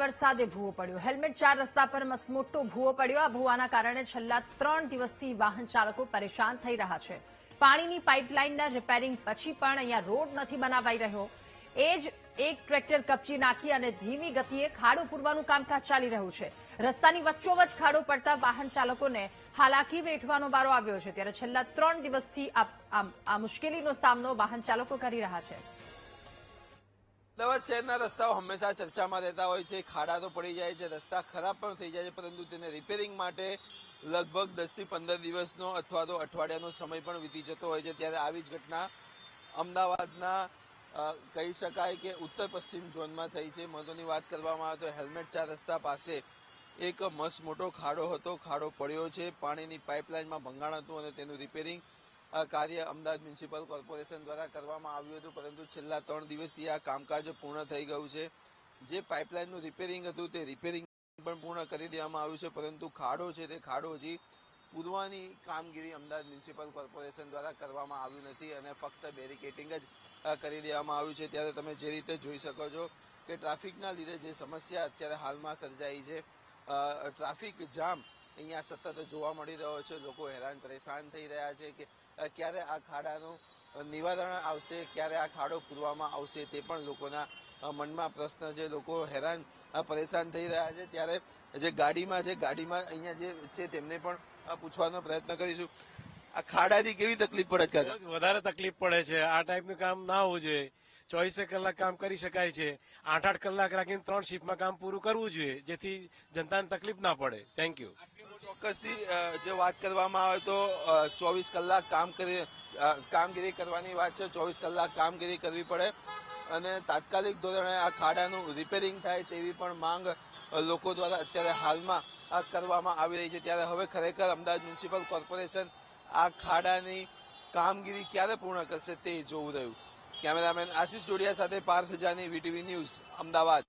વરસાદે ભૂવો પડ્યો. હેલ્મેટ 4 રસ્તા પર મસમોટો ભૂવો પડ્યો. આ ભૂવાના કારણે છેલ્લા 3 દિવસથી વાહન ચાલકો પરેશાન થઈ રહ્યા છે. પાણીની પાઇપલાઇનના રિપેરિંગ પછી પણ અહીંયા રોડ નથી બનાવાઈ રહ્યો. એ જ એક ટ્રેક્ટર કપચી નાખી અને ધીમી ગતિએ ખાડો પૂરવાનું કામકાજ ચાલી રહ્યું છે. રસ્તાની વચ્ચોવચ્ચ ખાડો પડતા વાહન ચાલકોને હાલાકી વેઠવાનો વારો આવ્યો છે. ત્યારે છેલ્લા 3 દિવસથી આ મુશ્કેલીનો સામનો વાહન ચાલકો કરી રહ્યા છે. અમદાવાદ શહેરના રસ્તાઓ હંમેશા ચર્ચામાં રહેતા હોય છે. ખાડા તો પડી જાય છે, રસ્તા ખરાબ પણ થઈ જાય છે, પરંતુ તેને રિપેરિંગ માટે લગભગ 10 થી 15 દિવસનો અથવા તો અઠવાડિયાનો સમય પણ વીતી જતો હોય છે. ત્યારે આવી જ ઘટના અમદાવાદના કહી શકાય કે ઉત્તર પશ્ચિમ ઝોનમાં થઈ છે. મહત્વની વાત કરવામાં આવે તો હેલ્મેટ 4 રસ્તા પાસે એક મસ્ત મોટો ખાડો હતો. ખાડો પડ્યો છે. પાણીની પાઇપલાઇનમાં ભંગાણ હતું અને તેનું રિપેરિંગ કાર્ય અમદાવાદ મ્યુનિસિપલ કોર્પોરેશન દ્વારા કરવામાં આવ્યું હતું, પરંતુ છેલ્લા 3 દિવસથી આ કામકાજ પૂર્ણ થઈ ગયું છે. જે પાઇપલાઇનનું રિપેરિંગ હતું તે રિપેરિંગ પણ પૂર્ણ કરી દેવામાં આવ્યું છે, પરંતુ ખાડો છે તે ખાડો હજી પૂરવાની કામગીરી અમદાવાદ મ્યુનિસિપલ કોર્પોરેશન દ્વારા કરવામાં આવ્યું નથી અને ફક્ત બેરિકેટિંગ જ કરી દેવામાં આવ્યું છે. ત્યારે તમે જે રીતે જોઈ શકો છો કે ટ્રાફિકના લીધે જે સમસ્યા અત્યારે હાલમાં સર્જાઈ છે, ટ્રાફિક જામ અહીંયા સતત જોવા મળી રહ્યો છે. લોકો હેરાન પરેશાન થઈ રહ્યા છે કે ક્યારે આ ખાડાનું નિવારણ આવશે, ક્યારે આ ખાડો પૂરવામાં આવશે, તે પણ લોકોના મનમાં પ્રશ્ન છે. લોકો હેરાન પરેશાન થઈ રહ્યા છે. ત્યારે જે ગાડીમાં અહીંયા જે છે તેમને પણ પૂછવાનો પ્રયત્ન કરીશું. આ ખાડાથી કેવી તકલીફ પડે છે? વધારે તકલીફ પડે છે. આ ટાઈપનું કામ ના હોવું જોઈએ. 24 કલાક કામ કરી શકાય છે. 8-8 કલાક રાખીને 3 શિફ્ટમાં કામ પૂરું કરવું જોઈએ, જેથી જનતાને તકલીફ ના પડે. Thank you. ચોક્કસથી જો વાત કરવામાં આવે તો 24 કલાક કામગીરી કરવાની વાત છે. 24 કલાક કામગીરી કરવી પડે અને તાત્કાલિક ધોરણે આ ખાડાનું રિપેરિંગ થાય તેવી પણ માંગ લોકો દ્વારા અત્યારે હાલમાં કરવામાં આવી રહી છે. ત્યારે હવે ખરેખર અમદાવાદ મ્યુનિસિપલ કોર્પોરેશન આ ખાડાની કામગીરી ક્યારે પૂર્ણ કરશે તે જોવું રહ્યું. કેમેરામેન આશિષ ડોડિયા સાથે પાર્થ જાની, વીટીવી ન્યૂઝ, અમદાવાદ.